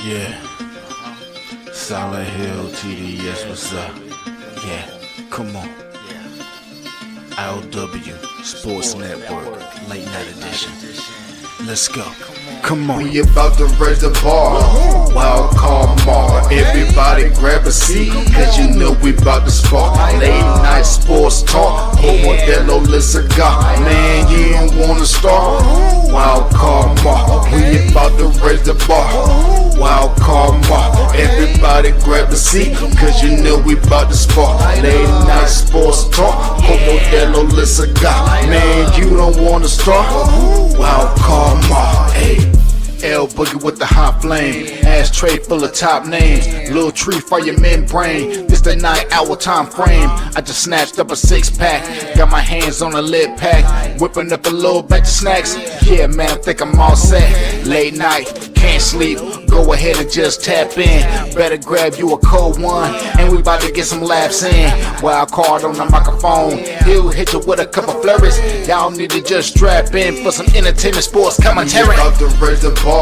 Yeah, Solid Hill TDS, what's up? Yeah, come on. I.O.W. Sports Network, late night edition. Let's go. Come on. We about to raise the bar. Wild card mar. Everybody grab a seat, cause you know we about to spark. Late night sports talk. Modelo Le Cigar. Man, you don't wanna start. Wild card mar. We about to raise the bar. Wild card mar. Everybody grab a seat, cause you know we about to spark. Late night sports talk. Modelo Le Cigar. Man, you don't wanna start. Wild card mar. Hey. L Boogie with the hot flame, ashtray full of top names, little tree for your membrane. This the 9-hour time frame. I just snatched up a 6-pack, got my hands on a lid pack, whipping up a little batch of snacks. Yeah, man, I think I'm all set. Late night, can't sleep, go ahead and just tap in. Better grab you a cold one, and we about to get some laps in. Wild card on the microphone, he'll hit you with a couple flurries. Y'all need to just strap in for some entertainment sports commentary. About to raise the bar.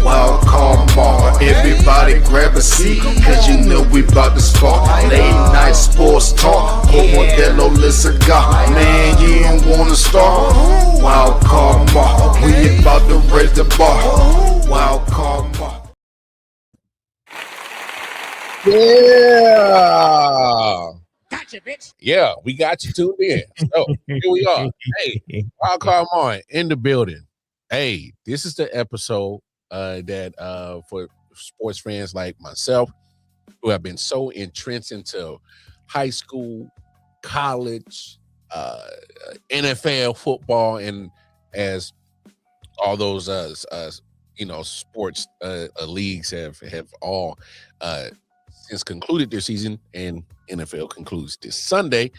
Wild card bar. Everybody grab a seat, cause you know we about to spark. Late night sports talk. Modelo Le Cigar. Man, you don't wanna start. Wild card bar. We about to raise the bar. Wild card bar. Yeah. Gotcha, bitch. Yeah, we got you tuned in. So here we are. Hey, Wild Card Martin in the building. Hey, this is the episode that for sports fans like myself who have been so entrenched into high school, college, NFL football, and as all those sports leagues have all since concluded their season, and NFL concludes this Sunday.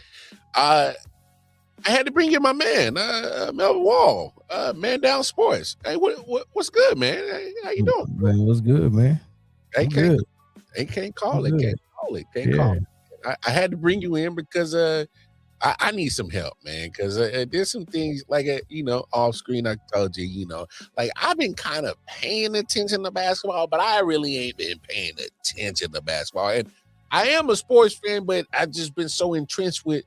I had to bring in my man, Melvin Wall, Man Down Sports. Hey, what's good, man? Hey, how you doing? Man, what's good, man? Can't call it. Can't call it. I had to bring you in because I need some help, man. Because there's some things like off screen. I told you, like I've been kind of paying attention to basketball, but I really ain't been paying attention to basketball. And I am a sports fan, but I've just been so entrenched with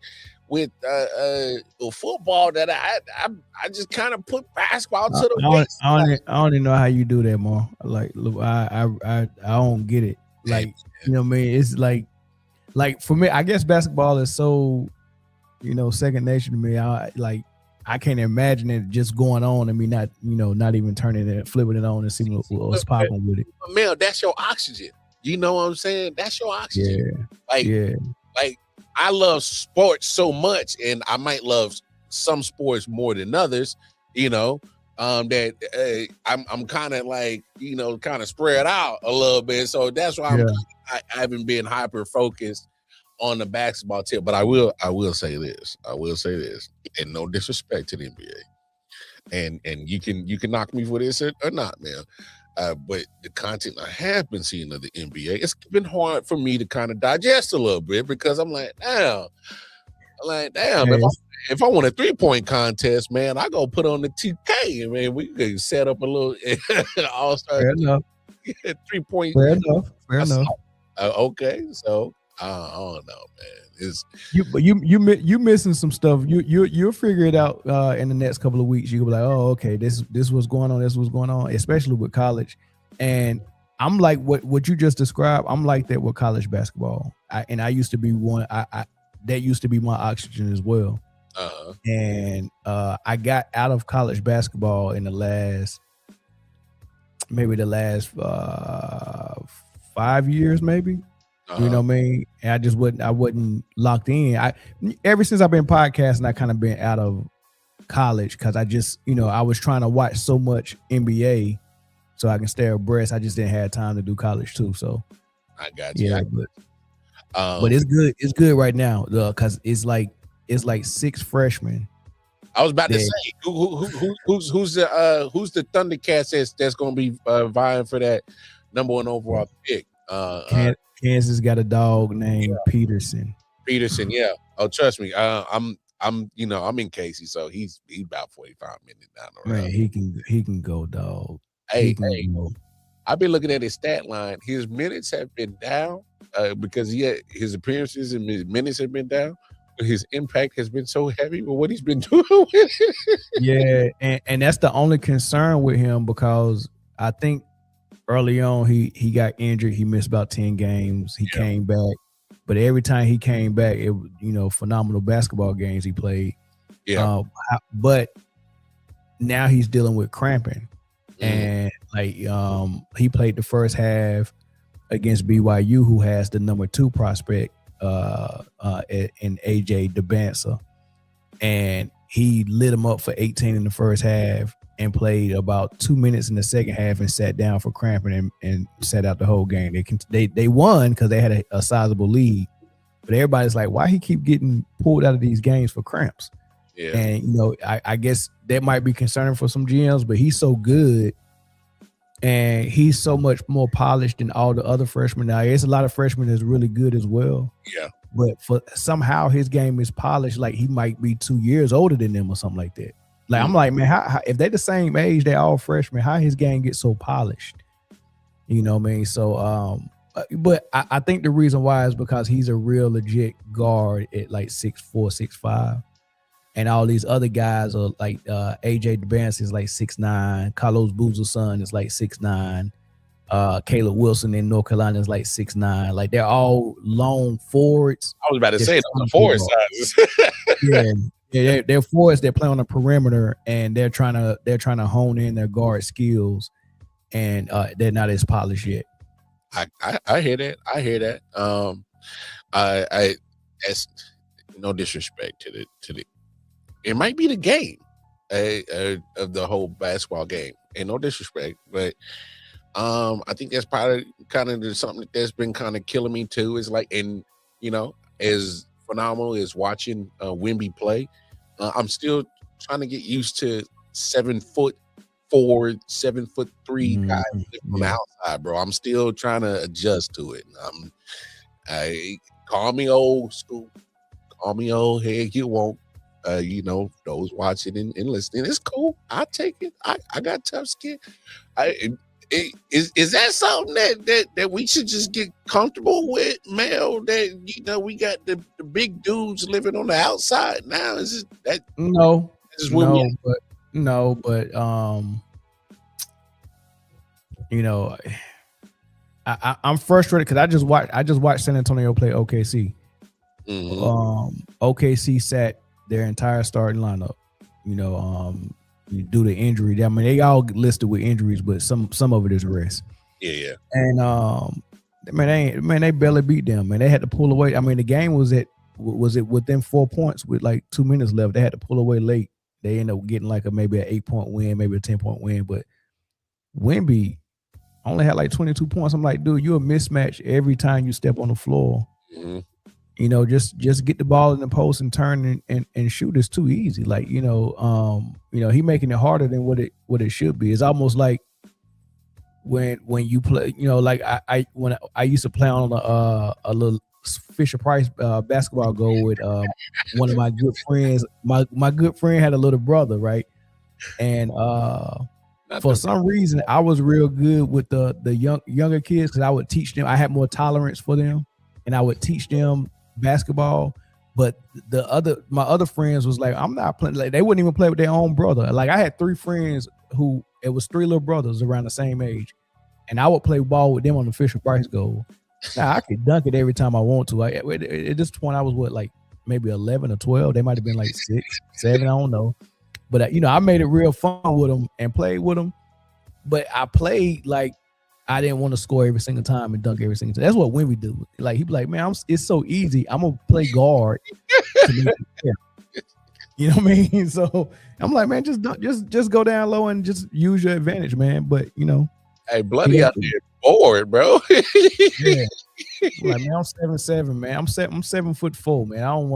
football that I just kind of put basketball to the waist. I don't even know how you do that, Mo. Like, look, I don't get it. Like, you know what I mean? It's like for me, I guess basketball is so, second nature to me. I can't imagine it just going on and me not even turning it, flipping it on and seeing what's popping with it. Man, that's your oxygen. You know what I'm saying? That's your oxygen. Like I love sports so much, and I might love some sports more than others, that I'm kind of like, kind of spread out a little bit. So that's why I haven't been hyper focused on the basketball tip. But I will say this, and no disrespect to the NBA, and you can knock me for this or not, man. But the content I have been seeing of the NBA, it's been hard for me to kind of digest a little bit because I'm like, damn, if I want a 3-point contest, man, I go put on the 2K, man. We can set up a little all-star 3-point. Fair enough. Okay, so I don't know, man. It's you missing some stuff. You'll figure it out in the next couple of weeks. You'll be like, oh, okay, this was going on. This was going on, especially with college. And I'm like what you just described. I'm like that with college basketball. I used to be one. That used to be my oxygen as well. And I got out of college basketball in the last 5 years, maybe. You know what I mean? And I wasn't locked in. Ever since I've been podcasting, I kind of been out of college because I just, I was trying to watch so much NBA so I can stay abreast. I just didn't have time to do college too. So I got you. Yeah, but it's good. It's good right now because it's like 6 freshmen. I was about to say who's the Thundercats that's going to be vying for that #1 overall pick. Kansas got a dog named Peterson. Yeah. Oh, trust me. I'm in Casey, so he's about 45 minutes down the road. Man, he can go, dog. Hey, I've been looking at his stat line. His minutes have been down because his appearances and his minutes have been down. But his impact has been so heavy with what he's been doing with it. Yeah, and that's the only concern with him because I think early on he got injured. He missed about 10 games. He came back, but every time he came back, it phenomenal basketball games he played. Yeah, but now he's dealing with cramping, and like he played the first half against BYU, who has the number 2 prospect in I.O.W, and he lit him up for 18 in the first half and played about 2 minutes in the second half and sat down for cramping and sat out the whole game. They won because they had a sizable lead, but everybody's like, why he keep getting pulled out of these games for cramps? yeah. And I guess that might be concerning for some GMs, but he's so good and he's so much more polished than all the other freshmen. Now, there's a lot of freshmen that's really good as well. Yeah. But for somehow his game is polished, like he might be 2 years older than them or something like that. Like I'm like, man, how if they're the same age, they're all freshmen, how his game gets so polished? You know what I mean? So but I think the reason why is because he's a real legit guard at like 6'4", 6'5". And all these other guys are like A.J. is like 6'9", Carlos Boozer's son is like 6'9". Caleb Wilson in North Carolina is like 6'9". Like they're all long forwards. I was about to say the forward sizes. Yeah, they're forwards that play on the perimeter, and they're trying to hone in their guard skills, and they're not as polished yet. I hear that. I hear that. I as no disrespect to the. It might be the game of the whole basketball game, and no disrespect, but I think that's probably kind of something that's been kind of killing me too. Is like, and as phenomenal as watching Wemby play, I'm still trying to get used to 7'4", 7'3" guys on the outside, bro. I'm still trying to adjust to it. I call me old school, call me old head. You won't. Those watching and listening, it's cool. I take it. I got tough skin. Is that something that we should just get comfortable with, Mel? That we got the big dudes living on the outside now. Is it that? No, I'm frustrated because I just watched San Antonio play OKC. OKC sat their entire starting lineup, due to injury. I mean, they all listed with injuries, but some of it is rest. Yeah. And they barely beat them. Man, they had to pull away. I mean, the game was it within 4 points with like 2 minutes left. They had to pull away late. They ended up getting like maybe an 8-point win, maybe a 10-point win. But Wemby only had like 22 points. I'm like, dude, you're a mismatch every time you step on the floor. Just get the ball in the post and turn and shoot is too easy. Like, he making it harder than what it should be. It's almost like when you play, like when I used to play on a little Fisher Price basketball goal with one of my good friends. My good friend had a little brother, right? And for some reason I was real good with the younger kids because I would teach them. I had more tolerance for them, and I would teach them basketball. But my other friends was like, I'm not playing. Like, they wouldn't even play with their own brother. Like, I had 3 friends who it was 3 little brothers around the same age, and I would play ball with them on the Fisher Price goal. Now I could dunk it every time I want to. At this point, I was like maybe 11 or 12. They might have been like 6, 7. I don't know. But I made it real fun with them and played with them. But I played like I didn't want to score every single time and dunk every single time. That's what Wemby do. Like, he'd be like, man, it's so easy. I'm gonna play guard to make it fair. You know what I mean? So I'm like, man, just go down low and just use your advantage, man. But hey, bloody out there bored, bro. Yeah. I'm like, man, I'm 7'7", man. I'm 7'4", man. I don't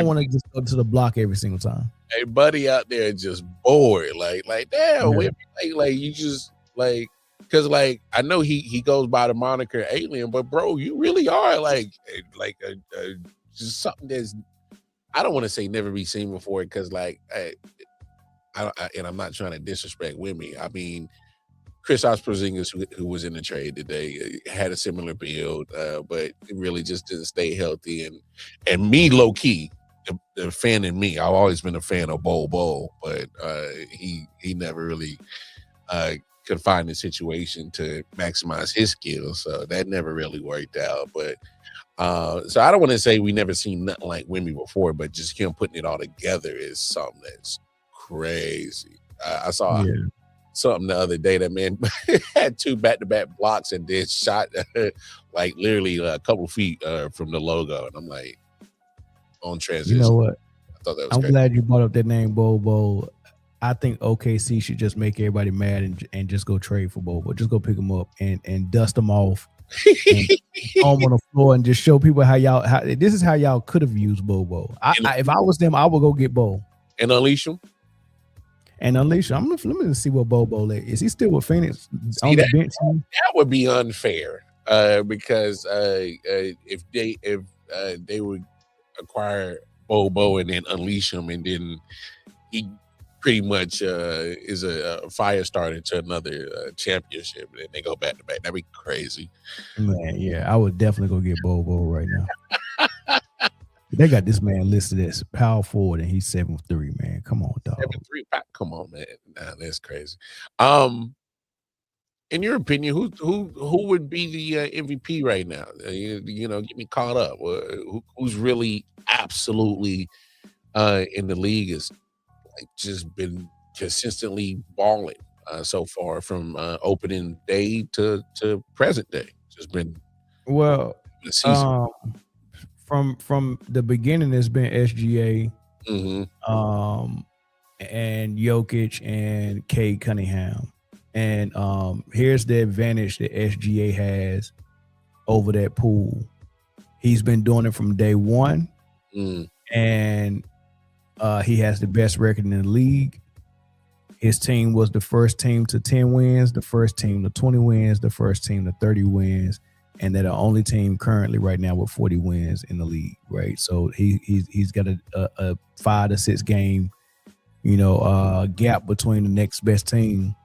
wanna just go to the block every single time. Hey, buddy out there just bored. Like damn, Wemby, like you just like. Because, like, I know he goes by the moniker Alien, but, bro, you really are, just something that's, I don't want to say never be seen before, because, like, and I'm not trying to disrespect Wemby. I mean, Kristaps Porzingis, who was in the trade today, had a similar build, but it really just didn't stay healthy. And me, low key, the fan in me, I've always been a fan of Bol, but he never really could find a situation to maximize his skills, so that never really worked out. But so I don't want to say we never seen nothing like Wemby before, but just him putting it all together is something that's crazy. I saw something the other day that man had 2 back-to-back blocks and then shot like literally a couple feet from the logo, and I'm like, on transition. You know what? I thought that was I'm crazy. glad you brought up that name, Bobo. I think OKC should just make everybody mad and just go trade for Bobo. Just go pick him up and dust him off. And home on the floor and just show people how this is how y'all could have used Bobo. If I was them, I would go get Bo and unleash him. Let me see what Bobo is. He still with Phoenix on the bench? That would be unfair because if they would acquire Bobo and then unleash him, and then he pretty much is a fire starter to another championship, and they go back to back. That'd be crazy. Man, yeah, I would definitely go get Bobo right now. They got this man listed as power forward, and he's 7'3", man. Come on, dog. 7'3", come on, man. Nah, that's crazy. In your opinion, who would be the MVP right now? You know, get me caught up. Who's really absolutely in the league is like just been consistently balling so far from opening day to present day. Just been well. The season. From the beginning, it's been SGA, and Jokic and Cade Cunningham. And here's the advantage that SGA has over that pool. He's been doing it from day one, and he has the best record in the league. His team was the first team to 10 wins, the first team to 20 wins, the first team to 30 wins, and they're the only team currently right now with 40 wins in the league, right? So he's got a 5 to 6 game, gap between the next best team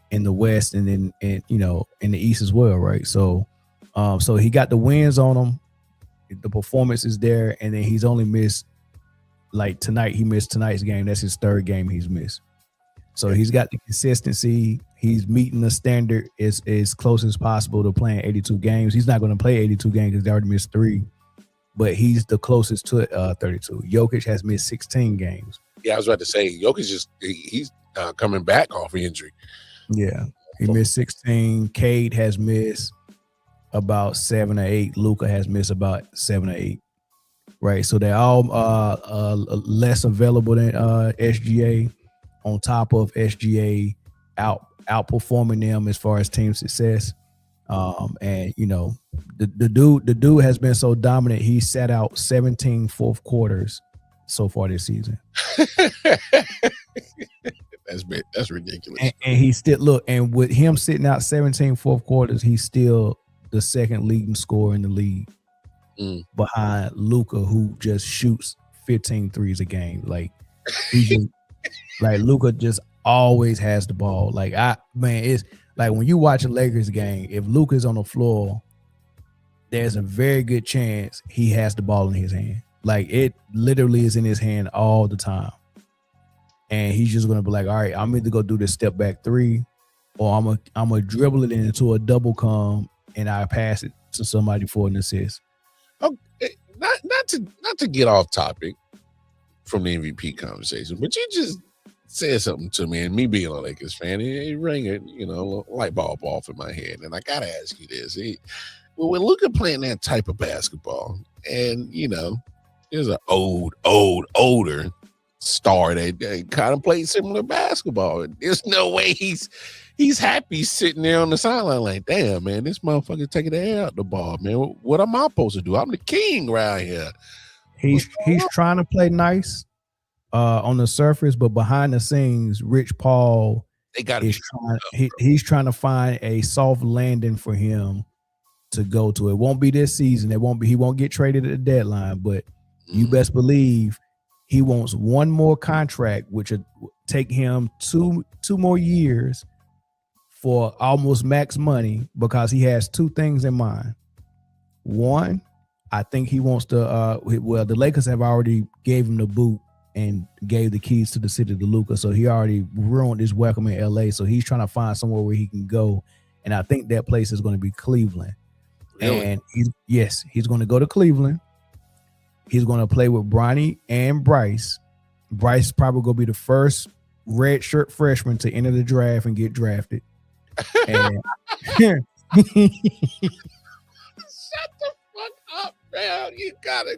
in the West and then in the East as well, right? So he got the wins on him, the performance is there, and then he's only missed like tonight. He missed tonight's game. That's his 3rd game he's missed. So he's got the consistency. He's meeting the standard as close as possible to playing 82 games. He's not going to play 82 games because they already missed 3, but he's the closest to 32. Jokic has missed 16 games. Yeah, I was about to say, Jokic he's coming back off injury. Yeah, he missed 16. Cade has missed about 7 or 8. Luka has missed about 7 or 8. Right, so they're all less available than SGA. On top of SGA outperforming them as far as team success, and the dude has been so dominant. He sat out 17 fourth quarters so far this season. That's ridiculous. And he still and with him sitting out 17 fourth quarters, he's still the 2nd leading scorer in the league, behind Luka, who just shoots 15 threes a game. Like he just like Luka just always has the ball. Like it's like when you watch a Lakers game, if Luka's on the floor, there's a very good chance he has the ball in his hand. Like it literally is in his hand all the time. And he's just gonna be like, all right, I'm either gonna do this step back 3, or I'm gonna dribble it into a double come and I pass it to somebody for an assist. Okay, not to get off topic from the MVP conversation, but you just said something to me, and me being a Lakers fan, it rang a light bulb off in my head, and I gotta ask you this: when Luka playing that type of basketball, and there's an older star that kind of played similar basketball, there's no way he's happy sitting there on the sideline like, damn man, this motherfucker taking the air out the ball, man. What am I supposed to do? I'm the king around here. He's trying to play on the surface, but behind the scenes, Rich Paul he's trying to find a soft landing for him to go to. It won't be this season. He won't get traded at the deadline, but you best believe he wants one more contract, which would take him two more years, for almost max money because he has two things in mind. One, I think he wants to. Well, the Lakers have already gave him the boot and gave the keys to the city to Luka, so he already ruined his welcome in LA. So he's trying to find somewhere where he can go, and I think that place is going to be Cleveland. Really? And he's going to go to Cleveland. He's going to play with Bronny and Bryce. Bryce is probably going to be the first red shirt freshman to enter the draft and get drafted. And shut the fuck up, man. You gotta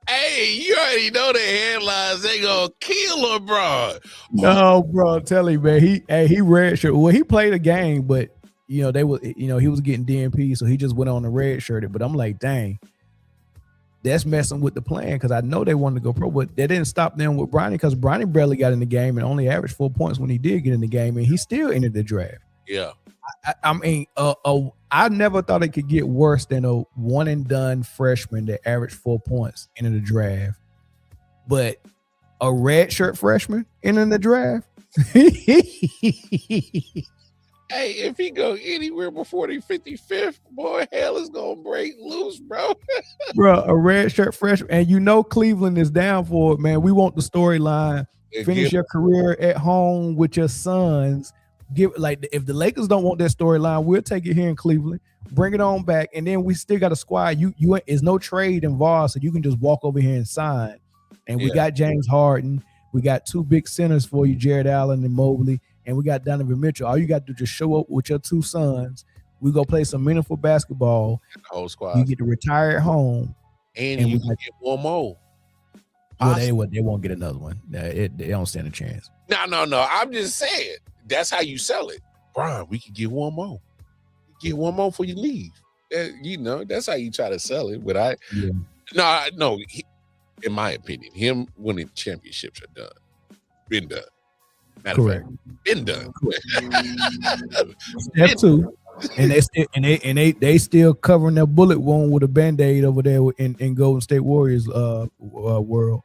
hey, you already know the headlines. They gonna kill LeBron. No, bro, tell him, man. He red shirt. Well, he played a game, but he was getting DNP, so he just went on the red shirted. But I'm like, dang, that's messing with the plan because I know they wanted to go pro, but they didn't stop them with Bronny because Bronny barely got in the game and only averaged 4 points when he did get in the game, and he still entered the draft. Yeah. I mean, I never thought it could get worse than a one and done freshman that averaged 4 points in the draft, but a red shirt freshman in the draft. Hey, if he go anywhere before the 55th, boy, hell is gonna break loose, bro. Bro, a red shirt freshman, and Cleveland is down for it, man. We want the storyline. Finish your career at home with your sons. If the Lakers don't want that storyline, we'll take it here in Cleveland, bring it on back, and then we still got a squad. You is no trade involved, so you can just walk over here and sign. And we got James Harden. We got two big centers for you, Jared Allen and Mobley, and we got Donovan Mitchell. All you got to do is just show up with your two sons. We go play some meaningful basketball. The whole squad. You get to retire at home, and you can get one more. Well, they won't get another one. They don't stand a chance. No. I'm just saying. That's how you sell it. Brian, we can get one more. Get one more before you leave. That's how you try to sell it. But in my opinion, him winning championships are done. Been done. Matter of fact, been done. Step two. And they still covering their bullet wound with a Band-Aid over there in Golden State Warriors world.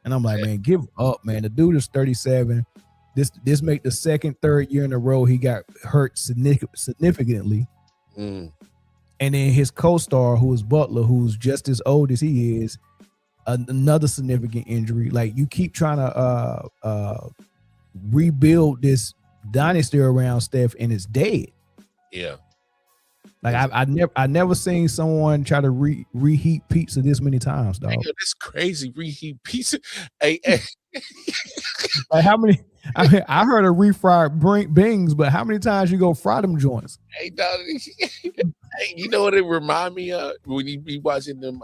And I'm like, man, give up, man. The dude is 37. This make the third year in a row he got hurt significantly. And then his co-star, who is Butler, who's just as old as he is, another significant injury. Like, you keep trying to rebuild this dynasty around Steph, and it's dead. Yeah. Like, I never seen someone try to reheat pizza this many times, dog. That's crazy. Reheat pizza. Hey. Like, how many? I heard of refried bings, but how many times you go fry them joints? Hey, dog. Hey, you know what it remind me of when you be watching them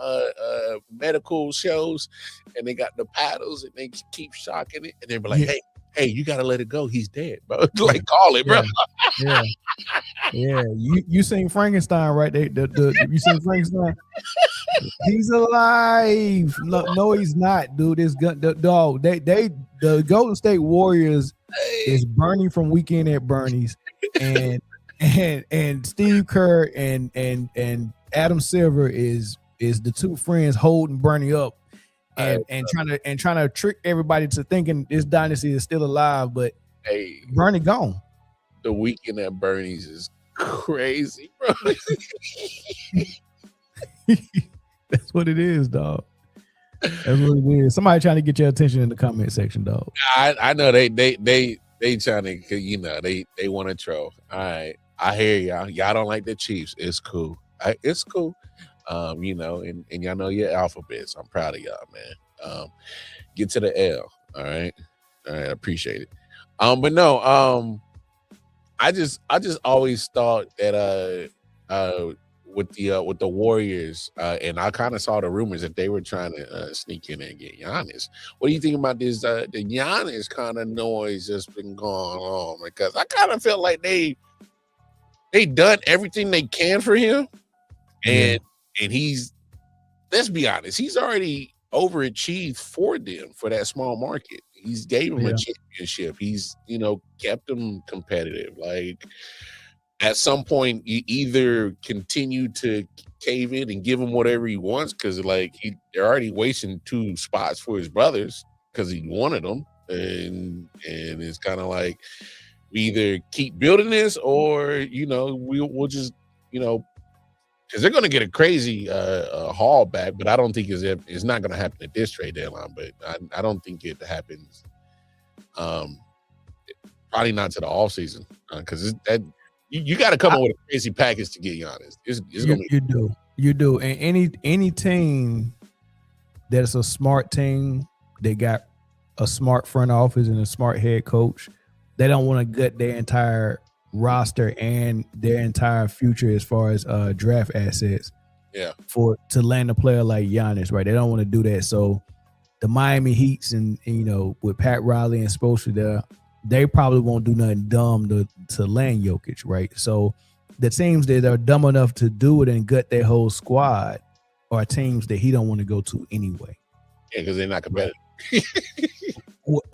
medical shows, and they got the paddles and they keep shocking it, and they be like, hey, you gotta let it go. He's dead, bro. Like, call it, bro. Yeah. You seen Frankenstein, right? You seen Frankenstein? He's alive. No, he's not, dude. The Golden State Warriors is Bernie from Weekend at Bernie's, and Steve Kerr and Adam Silver is the two friends holding Bernie up and trying to trick everybody to thinking this dynasty is still alive, but Bernie gone. The Weekend at Bernie's is crazy, bro. That's what it is, dog. That's what it is. Somebody trying to get your attention in the comment section, dog. I know they trying to, they want to troll. All right, I hear y'all. Y'all don't like the Chiefs. It's cool. It's cool. And y'all know your alphabets. I'm proud of y'all, man. Get to the L. All right. I appreciate it. But no, I just always thought that with the Warriors, and I kind of saw the rumors that they were trying to sneak in and get Giannis. What do you think about this? The Giannis kind of noise that's been going on, because I kind of felt like they done everything they can for him, and he's, let's be honest, he's already overachieved for them for that small market. He's gave him a championship. He's kept them competitive. Like, at some point, you either continue to cave in and give him whatever he wants, because they're already wasting 2 spots for his brothers because he wanted them. and it's kind of like we either keep building this or we'll just because they're going to get a crazy haul back, but I don't think it's not going to happen at this trade deadline. But I don't think it happens. Probably not to the off season because you got to come up with a crazy package to get Giannis. It's gonna be you do, and any team that's a smart team, they got a smart front office and a smart head coach. They don't want to gut their entire roster and their entire future as far as draft assets. Yeah. To land a player like Giannis, right? They don't want to do that. So the Miami Heats and with Pat Riley and Spoelstra there, they probably won't do nothing dumb to land Jokic, right? So the teams that are dumb enough to do it and gut their whole squad are teams that he don't want to go to anyway. Yeah, because they're not competitive.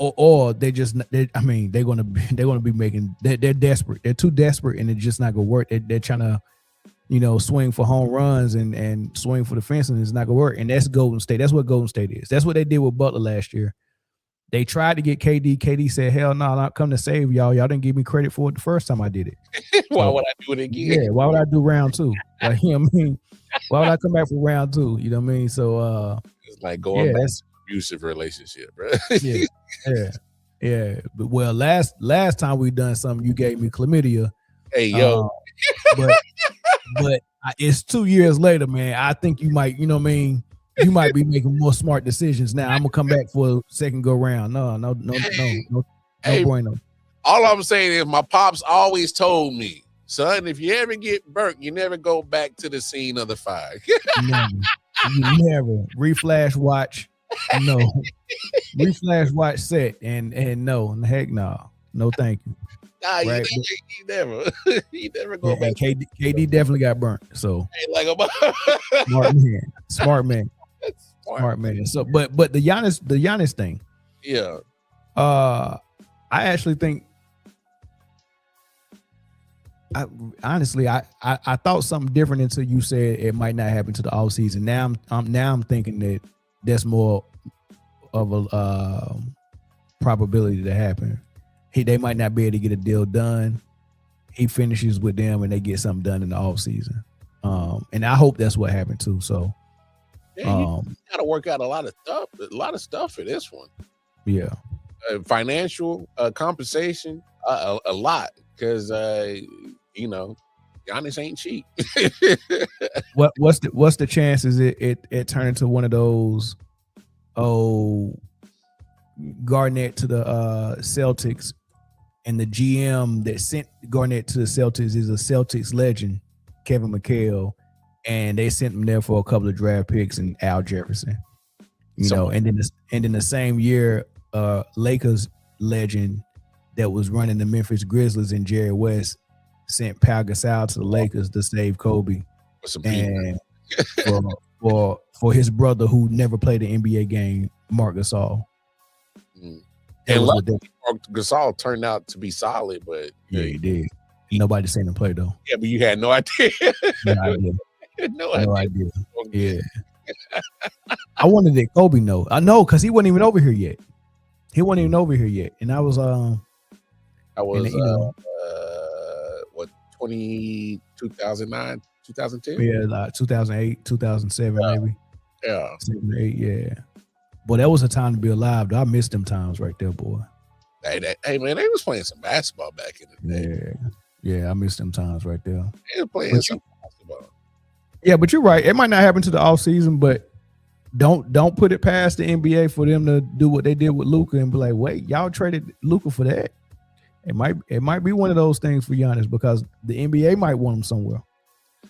or they're gonna be making they're desperate. They're too desperate, and it's just not gonna work. They're trying to swing for home runs and swing for the fence, and it's not gonna work. And that's Golden State. That's what Golden State is. That's what they did with Butler last year. They tried to get KD. KD said, "Hell no, not come to save y'all. Y'all didn't give me credit for it the first time I did it. Why would I do it again? Yeah, why would I do round two? Like, you know what I mean? Why would I come back for round two? You know what I mean? So it's like going back to an abusive relationship, bro. Yeah. But last time we done something, you gave me chlamydia. Hey, yo. But it's 2 years later, man. I think you might, you know what I mean? You might be making more smart decisions now. I'm gonna come back for a second go round. No bueno. All I'm saying is my pops always told me, son, if you ever get burnt, you never go back to the scene of the fire. Never. Reflash watch. No. Reflash watch set and no, heck no. No thank you. Nah, right? he never go back. KD definitely got burnt. So smart man. Smart man. So but the Giannis thing. Yeah. I actually think I thought something different until you said it might not happen to the off season. Now I'm thinking that that's more of a probability to happen. They might not be able to get a deal done. He finishes with them and they get something done in the off season. And I hope that's what happened too. So you got to work out a lot of stuff for this one. Yeah. Financial compensation, a lot, because Giannis ain't cheap. What's the chances it turned into one of those Garnett to the Celtics, and the GM that sent Garnett to the Celtics is a Celtics legend, Kevin McHale, and they sent him there for a couple of draft picks and Al Jefferson, and then the same year, Lakers legend that was running the Memphis Grizzlies and Jerry West sent Pau Gasol to the Lakers to save Kobe, and for his brother who never played an NBA game, Marc Gasol. And Marc Gasol turned out to be solid, but yeah, he did. Nobody seen him play though. Yeah, but you had no idea. No idea. Yeah. I wondered did Kobe know. I know because he wasn't even over here yet. And I was 2009, 2010? Yeah, like 2008, 2007 maybe. Yeah. 7 or 8, yeah. Boy, that was a time to be alive. Though. I missed them times right there, boy. Hey man, they was playing some basketball back in the day. Yeah, I missed them times right there. They were playing some basketball. Yeah, but you're right. It might not happen to the off season, but don't put it past the NBA for them to do what they did with Luka and be like, wait, y'all traded Luka for that. It might be one of those things for Giannis because the NBA might want him somewhere.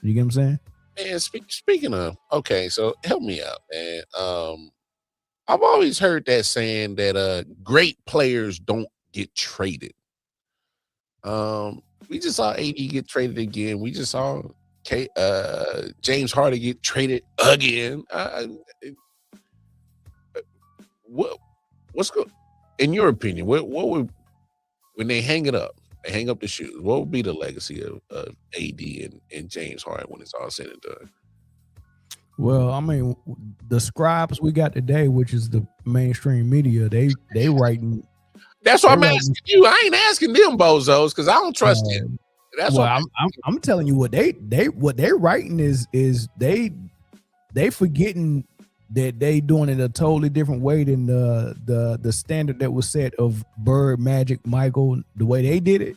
You get what I'm saying? Man, speaking of, okay, so help me out, man. I've always heard that saying that great players don't get traded. We just saw AD get traded again. We just saw James Harden get traded again. What's good in your opinion? What would, when they hang up the shoes, what would be the legacy of AD and James Harden when it's all said and done? Well, I mean, the scribes we got today, which is the mainstream media, they writing That's what I'm asking you. I ain't asking them bozos because I don't trust them. That's well, what I'm telling you what they're writing is they forgetting that they doing it a totally different way than the standard that was set of Bird, Magic, Michael. The way they did it,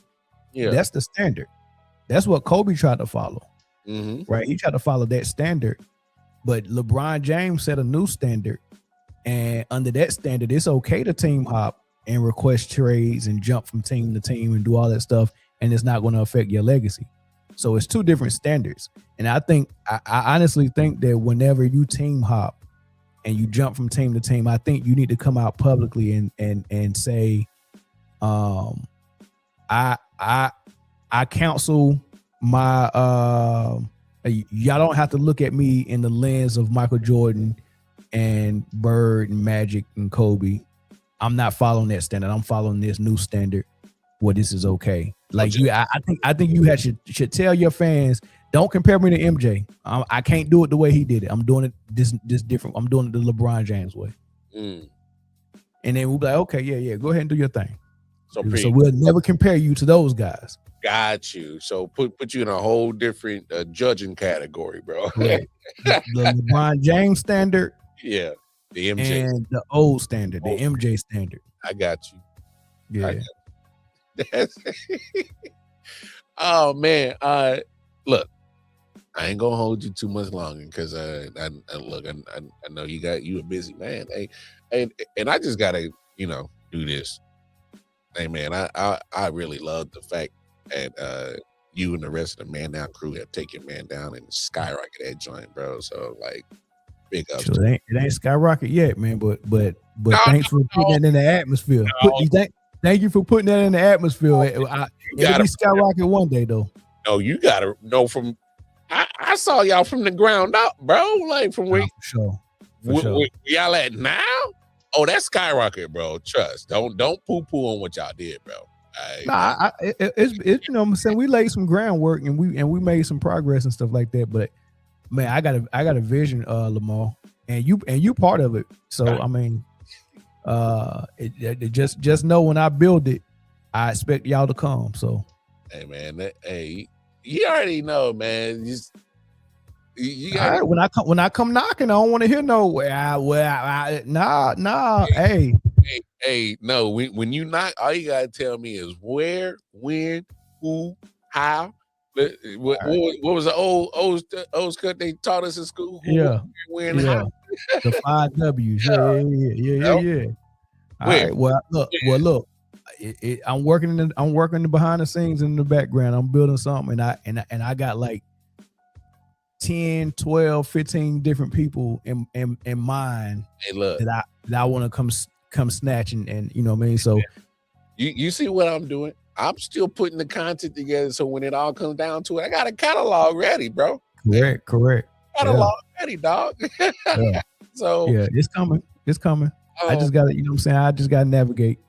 that's the standard. That's what Kobe tried to follow. Right? He tried to follow that standard, but LeBron James set a new standard, and under that standard, it's okay to team hop and request trades and jump from team to team and do all that stuff, and it's not going to affect your legacy. So it's two different standards. And I honestly think that whenever you team hop and you jump from team to team, I think you need to come out publicly and say, I counsel my y'all don't have to look at me in the lens of Michael Jordan and Bird and Magic and Kobe. I'm not following that standard. I'm following this new standard where this is okay. Like I think you should tell your fans, don't compare me to MJ. I can't do it the way he did it. I'm doing it this different. I'm doing it the LeBron James way. And then we'll be like, okay, yeah, go ahead and do your thing. So we'll never compare you to those guys. Got you. So put you in a whole different judging category, bro. Right. The LeBron James standard. Yeah. The MJ and the old standard, the MJ standard. I got you. Yeah. Oh man. Look, I ain't gonna hold you too much longer because I know you a busy man. Hey, and I just gotta, do this. Hey man, I really love the fact that you and the rest of the Man Down crew have taken Man Down and skyrocket that joint, bro. So like, big ups. Sure, it ain't skyrocket yet, man. But thanks for putting that in the atmosphere. Thank you for putting that in the atmosphere. It'll be skyrocket one day, though. No, you gotta know from. I saw y'all from the ground up, bro. Like from where, where y'all at now. Oh, that's skyrocket, bro. Trust. Don't poo-poo on what y'all did, bro. It's I'm saying we laid some groundwork and we made some progress and stuff like that. But man, I got a vision, Lamar, and you part of it. So I mean, just know when I build it, I expect y'all to come. So hey man, you already know, man. You got right, when I come knocking, I don't want to hear no nah. Hey, no. When you knock, all you gotta tell me is where, when, who, how. What was the old cut they taught us in school? Who, when, how? The 5 W's. Yeah. All right. Well, look. I'm working behind the scenes in the background. I'm building something, and I got like 10, 12, 15 different people in mind. Hey, look, that I want to come snatch and you know what I mean. So you see what I'm doing? I'm still putting the content together. So when it all comes down to it, I got a catalog ready, bro. Correct. Catalog ready, dog. Yeah. So yeah, it's coming. I just got to, you know what I'm saying? I just got to navigate.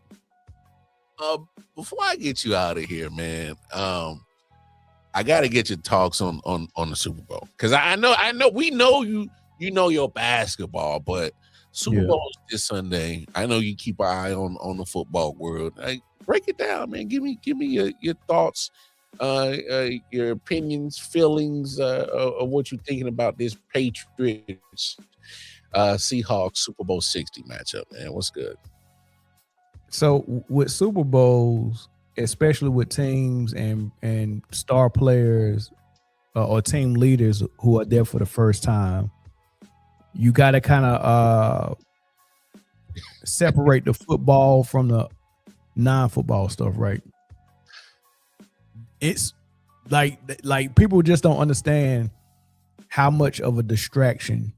Before I get you out of here, man, I got to get your talks on the Super Bowl, because I know we know you know your basketball, but Super Bowl this Sunday. I know you keep an eye on the football world. Break it down, man. Give me your thoughts, your opinions, feelings of what you're thinking about this Patriots Seahawks Super Bowl 60 matchup, man. What's good? So with Super Bowls, especially with teams and star players or team leaders who are there for the first time, you got to kind of separate the football from the non-football stuff, right? It's like people just don't understand how much of a distraction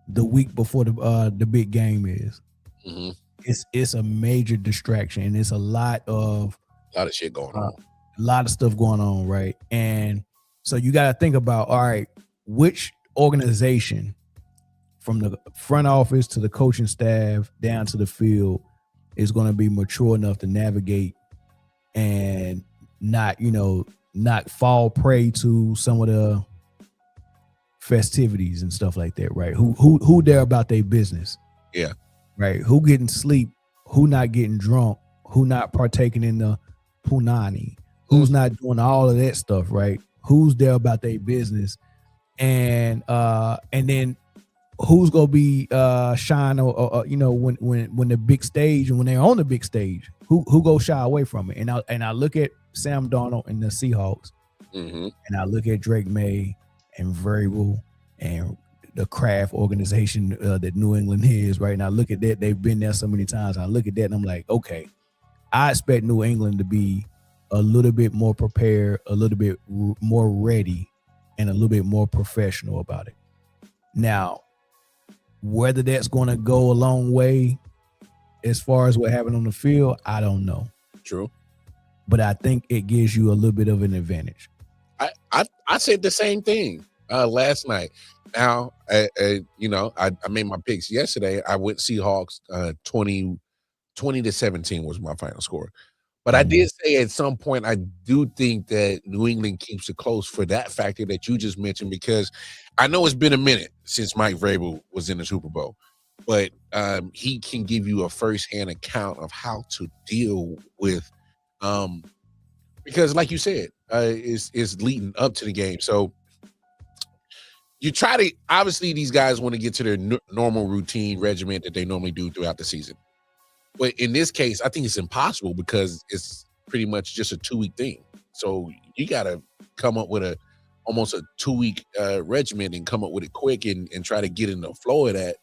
the week before the big game is. Mm-hmm. It's a major distraction, and it's a lot of shit going on. A lot of stuff going on, right? And so you got to think about, all right, which organization from the front office to the coaching staff down to the field is going to be mature enough to navigate and not fall prey to some of the festivities and stuff like that, right? Who there about their business? Yeah. Right. Who getting sleep, who not getting drunk, who not partaking in the punani, who's not doing all of that stuff, right? Who's there about their business, and then who's gonna be shine or you know when the big stage and when they're on the big stage, who go shy away from it? And I look at Sam Darnold and the Seahawks, and I look at Drake May and Vrabel and the Kraft organization that New England is, right? And I look at that, they've been there so many times. I look at that and I'm like, okay, I expect New England to be a little bit more prepared, a little bit more ready, and a little bit more professional about it. Now, whether that's going to go a long way as far as what happened on the field, I don't know. True. But I think it gives you a little bit of an advantage. I said the same thing last night. Now, you know, I made my picks yesterday. I went Seahawks 20-17 was my final score. But I did say at some point, I do think that New England keeps it close for that factor that you just mentioned, because I know it's been a minute since Mike Vrabel was in the Super Bowl, but he can give you a firsthand account of how to deal with, because like you said, it's leading up to the game. So you try to, obviously these guys want to get to their normal routine regimen that they normally do throughout the season. But in this case, I think it's impossible because it's pretty much just a 2-week thing. So you got to come up with almost a 2-week regimen and come up with it quick and try to get in the flow of that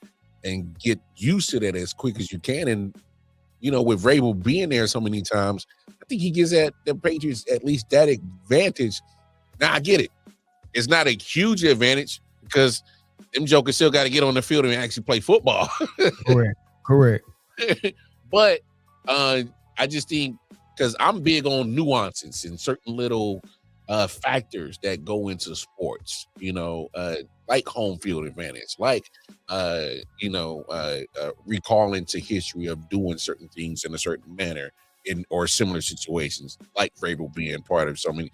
and get used to that as quick as you can. And, you know, with Vrabel being there so many times, I think he gives the Patriots at least that advantage. Now, I get it. It's not a huge advantage because them jokers still got to get on the field and actually play football. Correct. But I just think, because I'm big on nuances and certain little factors that go into sports, you know, like home field advantage, like, recalling to history of doing certain things in a certain manner or similar situations, like Vrabel being part of so many.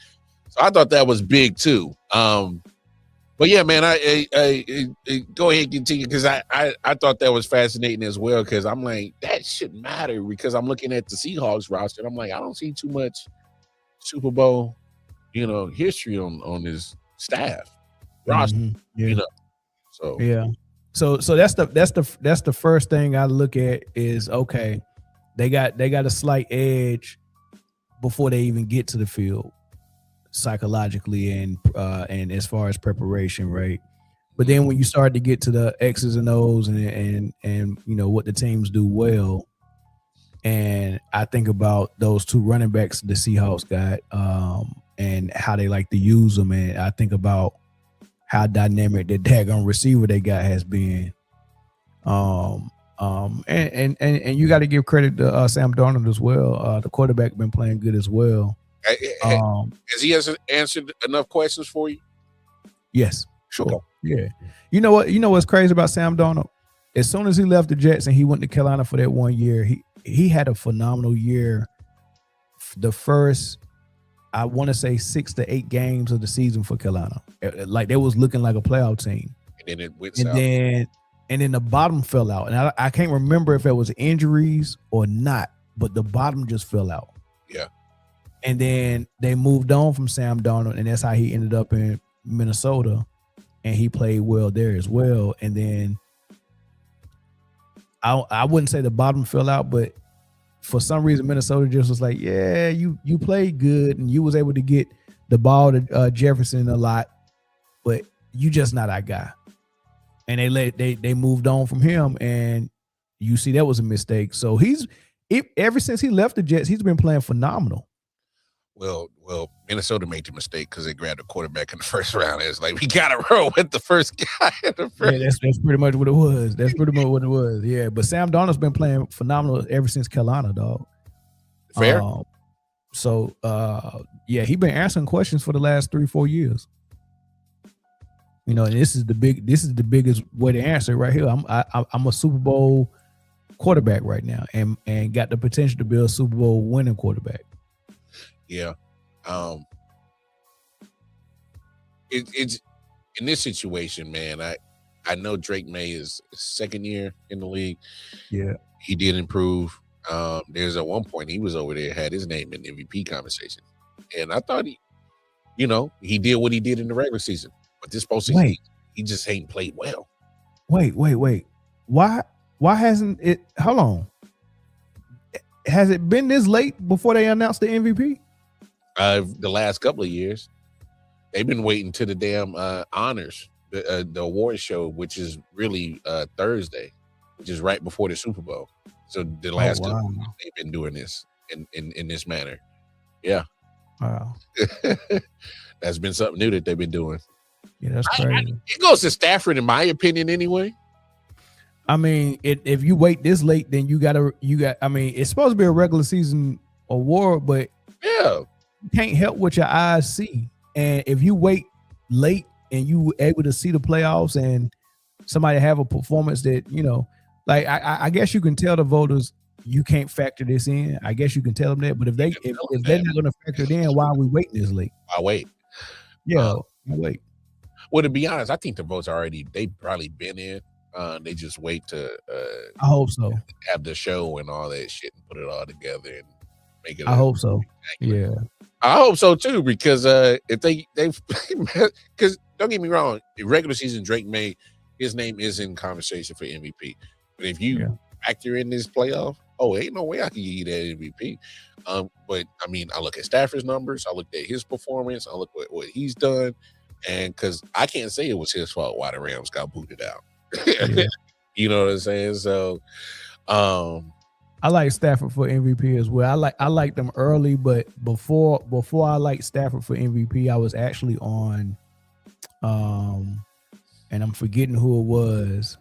So I thought that was big too. But yeah, man, I go ahead and continue, because I thought that was fascinating as well, because I'm like, that shouldn't matter, because I'm looking at the Seahawks roster and I'm like, I don't see too much Super Bowl, you know, history on this staff roster, you know. So yeah, so that's the first thing I look at is, okay, they got a slight edge before they even get to the field, psychologically and as far as preparation, right? But then when you start to get to the X's and O's and you know what the teams do well, and I think about those two running backs the Seahawks got, and how they like to use them, and I think about how dynamic that daggone receiver they got has been. And you got to give credit to Sam Darnold as well. The quarterback been playing good as well. Has he answered enough questions for you? Yes, sure. Okay. Yeah. You know what's crazy about Sam Darnold? As soon as he left the Jets and he went to Carolina for that 1 year, he had a phenomenal year. The first, I want to say 6 to 8 games of the season for Carolina, like they was looking like a playoff team. And then it went south. And then the bottom fell out, and I can't remember if it was injuries or not, but the bottom just fell out. Yeah. And then they moved on from Sam Darnold, and that's how he ended up in Minnesota, and he played well there as well. And then I wouldn't say the bottom fell out, but for some reason Minnesota just was like, yeah, you played good and you was able to get the ball to Jefferson a lot, but you just not our guy. And they moved on from him, and you see that was a mistake. So ever since he left the Jets, he's been playing phenomenal. Well, Minnesota made the mistake because they grabbed a quarterback in the first round. It's like, we got to roll with the first guy. Yeah, that's pretty much what it was. That's pretty much what it was. Yeah, but Sam Darnold's been playing phenomenal ever since Carolina, dog. Fair. Yeah, he's been answering questions for the last 3-4 years. You know, and this is the biggest way to answer it right here. I'm a Super Bowl quarterback right now, and got the potential to be a Super Bowl winning quarterback. Yeah. It's in this situation, man. I know Drake May is second year in the league. Yeah. He did improve. There's at one point he was over there, had his name in the MVP conversation, and I thought he did what he did in the regular season, but this postseason he just ain't played well. Wait. Why hasn't it? Hold on. Has it been this late before they announced the MVP? The last couple of years, they've been waiting to the damn honors, the award show, which is really Thursday, which is right before the Super Bowl. So the last couple of years, they've been doing this in this manner. Yeah. Wow. That's been something new that they've been doing. Yeah, that's crazy. It goes to Stafford, in my opinion, anyway. I mean, if you wait this late, then you got. I mean, it's supposed to be a regular season award, but yeah, you can't help what your eyes see. And if you wait late and you able to see the playoffs and somebody have a performance that like I guess you can tell the voters you can't factor this in. I guess you can tell them that. But if they're not going to factor it in, why are we waiting this late? I wait. Yeah, wait. Well, to be honest, I think the votes they probably been in. They just wait to I hope so. Have the show and all that shit and put it all together and make it. I hope so. Yeah. I hope so too, because if they because don't get me wrong, in regular season Drake May, his name is in conversation for MVP. But if you factor in this playoff, ain't no way I can give you that MVP. But I mean, I look at Stafford's numbers, I looked at his performance, I look at what he's done, and because I can't say it was his fault why the Rams got booted out. Yeah. You know what I'm saying? So I like Stafford for MVP as well. I like them early, but before I liked Stafford for MVP, I was actually on and I'm forgetting who it was.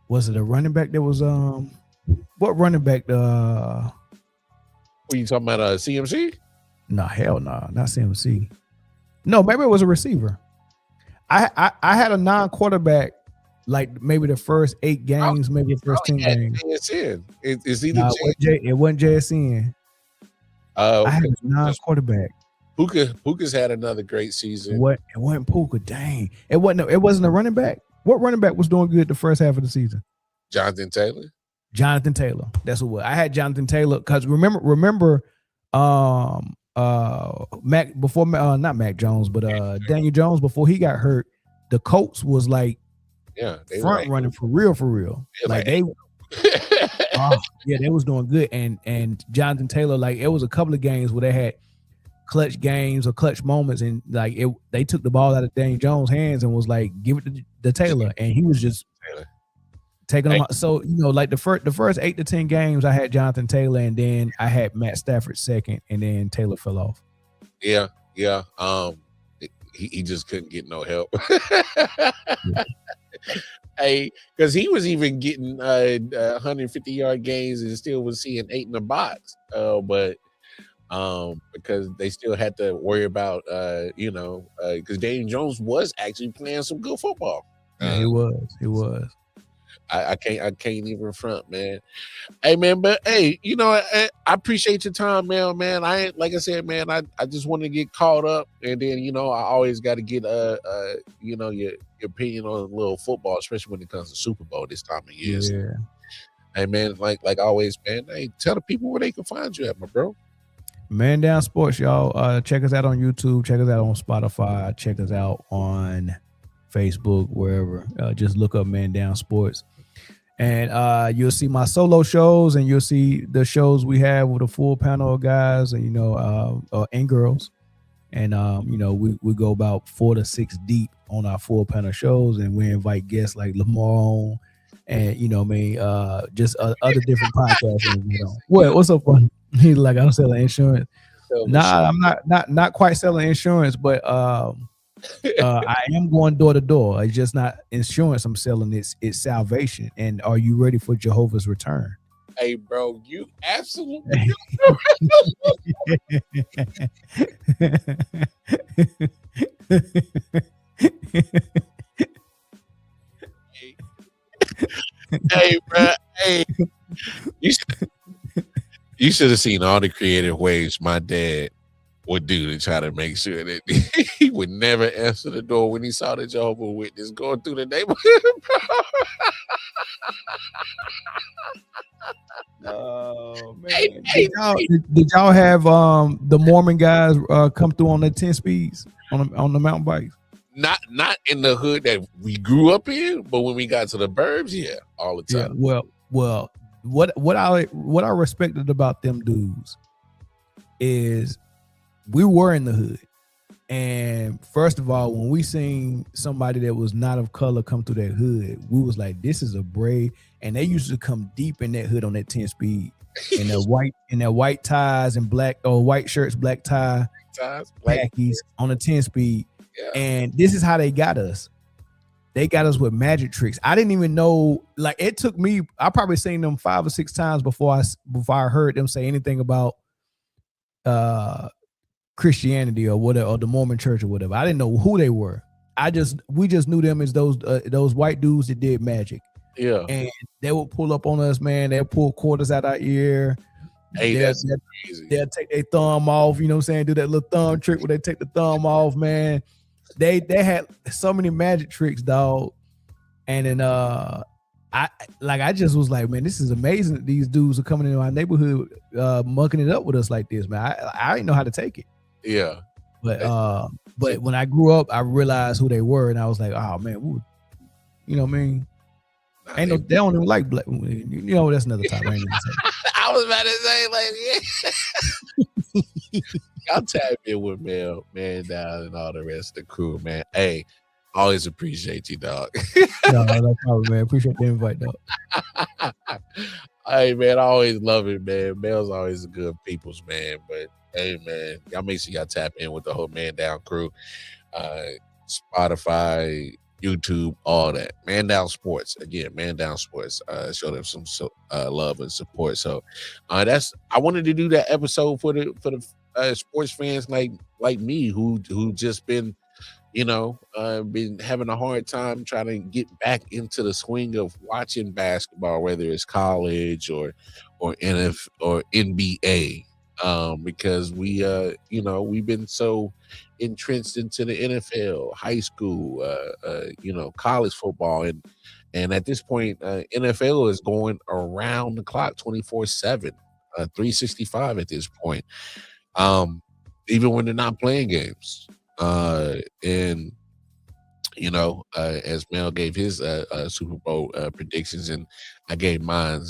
Was it a running back that was what running back What are you talking about, CMC? No, hell no, not CMC. No, maybe it was a receiver. I had a non-quarterback like maybe the first 8 games, maybe the first 10 games. It's either it wasn't JSN. I had a non-quarterback. Puka's had another great season. It wasn't Puka. Dang. It wasn't a running back. What running back was doing good the first half of the season? Jonathan Taylor. That's what it was. I had Jonathan Taylor because remember Mac before not Mac Jones, but Daniel Jones before he got hurt, the Colts was like they front running for real. Like they they was doing good. And Jonathan Taylor, like it was a couple of games where they had clutch games or clutch moments, and like they took the ball out of Daniel Jones' hands and was like, give it to Taylor, and he was just taking them out. So like the first 8 to 10 games, I had Jonathan Taylor, and then I had Matt Stafford second, and then Taylor fell off. Yeah. He just couldn't get no help. Hey, because he was even getting 150-yard gains and still was seeing 8 in the box. But because they still had to worry about because Daniel Jones was actually playing some good football. He was. I can't even front, man. Hey, man, but hey, I appreciate your time, man. I ain't, like I said, man, I just want to get caught up, and then I always got to get your opinion on a little football, especially when it comes to Super Bowl this time of year. Yeah. Hey, man, like always, man. Hey, tell the people where they can find you at, my bro. Man Down Sports, y'all. Check us out on YouTube. Check us out on Spotify. Check us out on Facebook, wherever. Just look up Man Down Sports. And you'll see my solo shows, and you'll see the shows we have with a full panel of guys and and girls. And we go about 4 to 6 deep on our full panel shows, and we invite guests like Lamar on, and just other different podcasts. What's so funny? He's like, I'm selling insurance. Nah, I'm not quite selling insurance, but I am going door to door. It's just not insurance I'm selling. It's salvation. And are you ready for Jehovah's return? Hey, bro, you absolutely. Hey, bro. Hey, you should have seen all the creative ways my dad would do to try to make sure that he would never answer the door when he saw the Jehovah's Witness going through the neighborhood. Oh man! Hey, Did y'all have the Mormon guys come through on the 10 speeds on the mountain bikes? not in the hood that we grew up in, but when we got to the burbs, yeah, all the Yeah. time. Well, what I respected about them dudes is we were in the hood. And first of all, when we seen somebody that was not of color come through that hood, we was like, this is a brave. And they used to come deep in that hood on that 10 speed. And their white ties and black or white shirts, black tie, khakis on a 10 speed. Yeah. And this is how they got us. They got us with magic tricks. I didn't even know, like it took me, I probably seen them 5 or 6 times before I heard them say anything about Christianity or whatever, or the Mormon church or whatever. I didn't know who they were. We just knew them as those white dudes that did magic. Yeah. And they would pull up on us, man. They'll pull quarters out our ear. Hey, that's crazy. They'll take their thumb off, you know what I'm saying? Do that little thumb trick where they take the thumb off, man. They had so many magic tricks, dog. And then I just was like, man, this is amazing that these dudes are coming into our neighborhood mucking it up with us like this, man. I didn't know how to take it. Yeah. But when I grew up, I realized who they were, and I was like, oh man, you know what I mean? They don't even like black. You know, that's another time. I was about to say, like, yeah. Y'all tap in with man down and all the rest of the crew, man. Hey, always appreciate you, dog. No problem, man. Appreciate the invite, dog. Hey, man, I always love it, man. Mel's always a good people's man, but hey, man, y'all make sure y'all tap in with the whole Man Down crew. Spotify, YouTube, all that. Man Down Sports. Again, Man Down Sports. Show them some love and support. So I wanted to do that episode for the sports fans like me who just been, been having a hard time trying to get back into the swing of watching basketball, whether it's college or NFL or NBA. Because we've been so entrenched into the NFL, high school, college football, and at this point, NFL is going around the clock, 24/7, 365 at this point. Even when they're not playing games, and as Mel gave his Super Bowl predictions, and I gave mine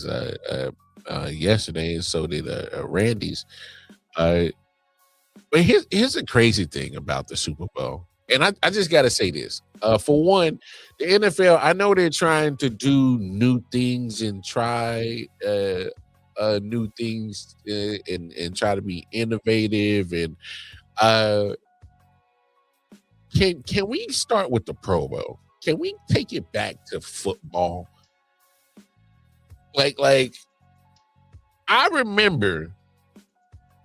yesterday, and so did Randy's. But here's the crazy thing about the Super Bowl, and I just got to say this. For one, the NFL, I know they're trying to do new things and try new things and try to be innovative. And can we start with the Pro Bowl? Can we take it back to football? Like I remember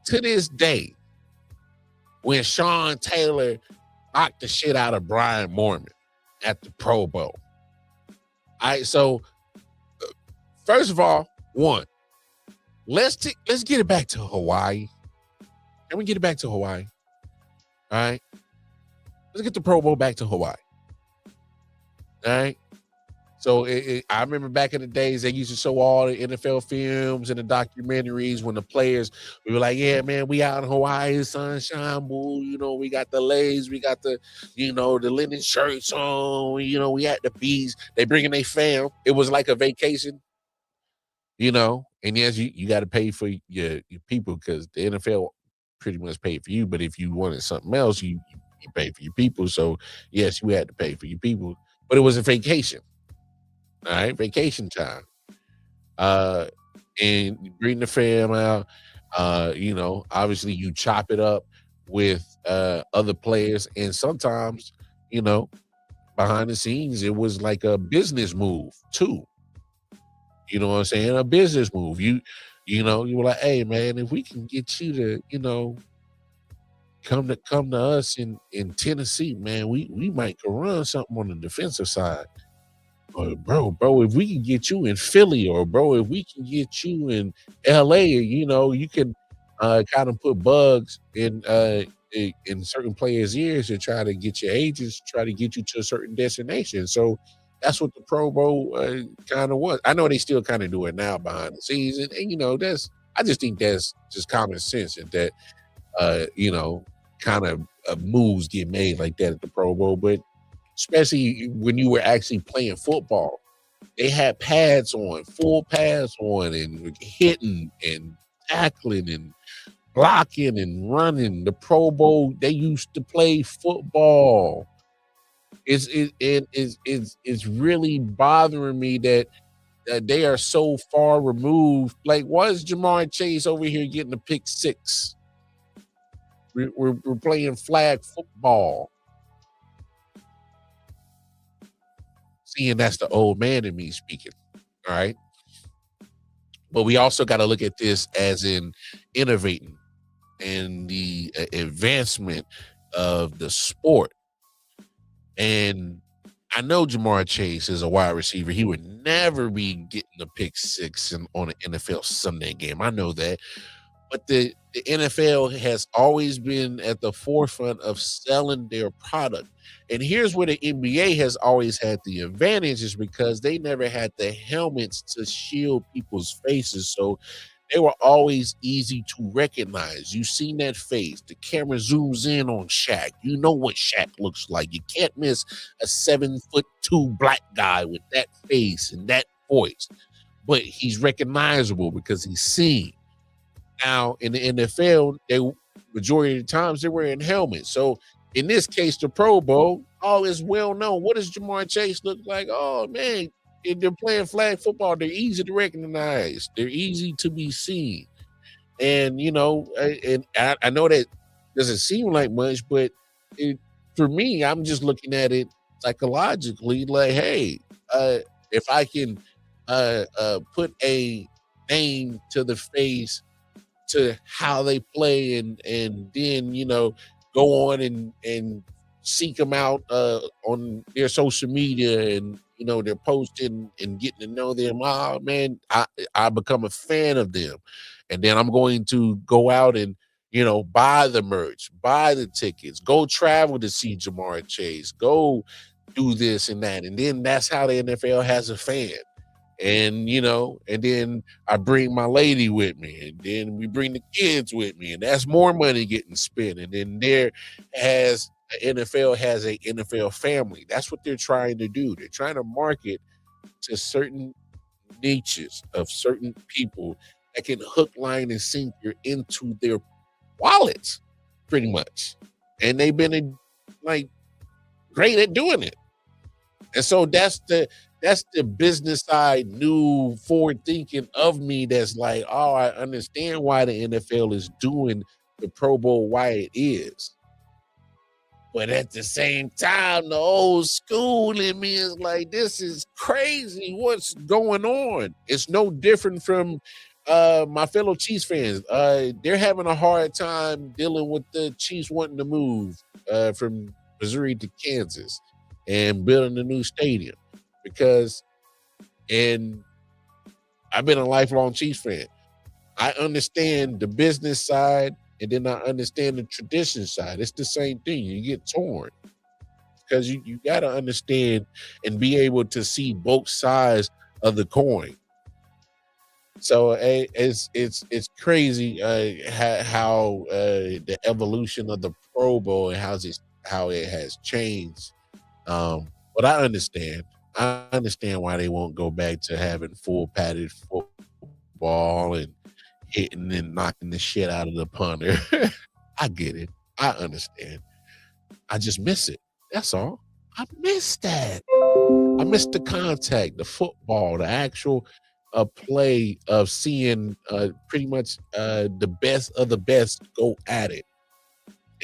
to this day when Sean Taylor knocked the shit out of Brian Mormon at the Pro Bowl. So first of all, let's get it back to Hawaii. Can we get it back to Hawaii? All right. Let's get the Pro Bowl back to Hawaii. All right. So I remember back in the days, they used to show all the NFL films and the documentaries when the players, we were like, yeah, man, we out in Hawaii, sunshine, boo. We got the legs, we got the, the linen shirts on, we at the beach. They bringing their fam. It was like a vacation, and yes, you got to pay for your people because the NFL pretty much paid for you. But if you wanted something else, you pay for your people. So yes, you had to pay for your people, but it was a vacation. All right, vacation time. And you bring the fam out. Obviously you chop it up with other players, and sometimes, behind the scenes, it was like a business move too. You know what I'm saying? A business move. You were like, hey man, if we can get you to, come to us in Tennessee, man, we might could run something on the defensive side. Bro, if we can get you in Philly, or bro, if we can get you in LA, you can kind of put bugs in certain players' ears and try to get your agents, try to get you to a certain destination. So That's what the Pro Bowl kind of was. I know they still kind of do it now behind the scenes, and you know, I just think that's just common sense, and that you know, kind of moves get made like that at the Pro Bowl. But especially when you were actually playing football, they had pads on, full pads on, and hitting and tackling and blocking and running. The Pro Bowl, they used to play football. It's really bothering me that they are so far removed. Like, why is Jamar Chase over here getting a pick six? We're playing flag football. Seeing that's the old man in me speaking. All right. But we also got to look at this as in innovating and the advancement of the sport. And I know Jamar Chase is a wide receiver. He would never be getting a pick six on an NFL Sunday game. I know that. But the NFL has always been at the forefront of selling their product. And here's where the NBA has always had the advantage, is because they never had the helmets to shield people's faces. So they were always easy to recognize. You've seen that face. The camera zooms in on Shaq. You know what Shaq looks like. You can't miss a 7'2" black guy with that face and that voice. But he's recognizable because he's seen. Now in the NFL, majority of the times they're wearing helmets. So in this case, the Pro Bowl, all is well known. What does Jamar Chase look like? Oh man, if they're playing flag football, they're easy to recognize. They're easy to be seen. And you know, I know that doesn't seem like much, but for me, I'm just looking at it psychologically. Like, hey, if I can put a name to the face to how they play, and then you know, go on and seek them out on their social media, and you know, they're posting and getting to know them. Oh man, I become a fan of them, and then I'm going to go out and you know, buy the merch, buy the tickets, go travel to see Jamar Chase, go do this and that, and then that's how the NFL has a fan. And you know, and then I bring my lady with me, and then we bring the kids with me, and that's more money getting spent. And then NFL has a NFL family. That's what they're trying to do. They're trying to market to certain niches of certain people that can hook, line, and sinker into their wallets, pretty much. And they've been like great at doing it. And so that's the business side, new forward thinking of me, that's like, oh, I understand why the NFL is doing the Pro Bowl, why it is. But at the same time, the old school in me is like, this is crazy. What's going on? It's no different from my fellow Chiefs fans. They're having a hard time dealing with the Chiefs wanting to move from Missouri to Kansas and building a new stadium. Because, and I've been a lifelong Chiefs fan. I understand the business side, and then I understand the tradition side. It's the same thing. You get torn because you got to understand and be able to see both sides of the coin. So it's crazy how the evolution of the Pro Bowl and how it has changed. But I understand. I understand why they won't go back to having full padded football and hitting and knocking the shit out of the punter. I get it. I understand. I just miss it. That's all. I miss that. I miss the contact, the football, the actual play of seeing pretty much the best of the best go at it,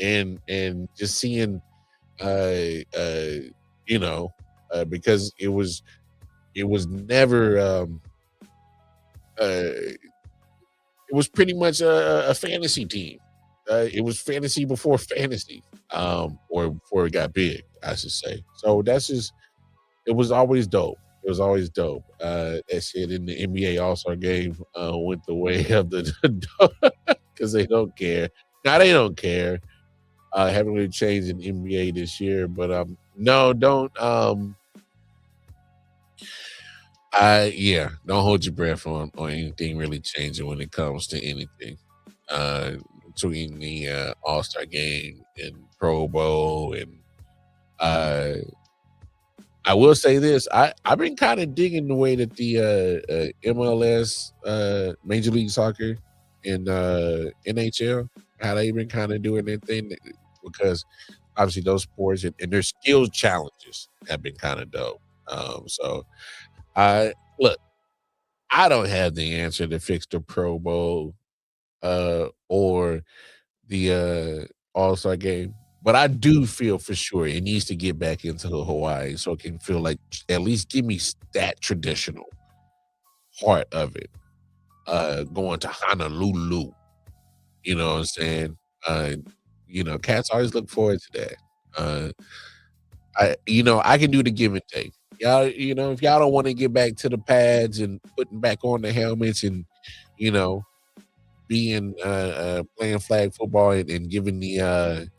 and just seeing you know. Because it was never it was pretty much a fantasy team. It was fantasy before fantasy, or before it got big, I should say. So that's just, it was always dope. It was always dope. That shit in the NBA All-Star game went the way of the because they don't care. Now they don't care. Haven't really changed in NBA this year, but no, don't don't hold your breath on anything really changing when it comes to anything. Between the All-Star game and Pro Bowl, and I will say this: I've been kind of digging the way that the MLS, Major League Soccer, and NHL, how they've been kind of doing their thing, because obviously those sports and their skill challenges have been kind of dope. So I look, I don't have the answer to fix the Pro Bowl or the All-Star game, but I do feel for sure it needs to get back into Hawaii so it can feel like at least give me that traditional part of it. Going to Honolulu, you know what I'm saying? Cats always look forward to that. I can do the give and take. Y'all, if y'all don't want to get back to the pads and putting back on the helmets and, being playing flag football and giving the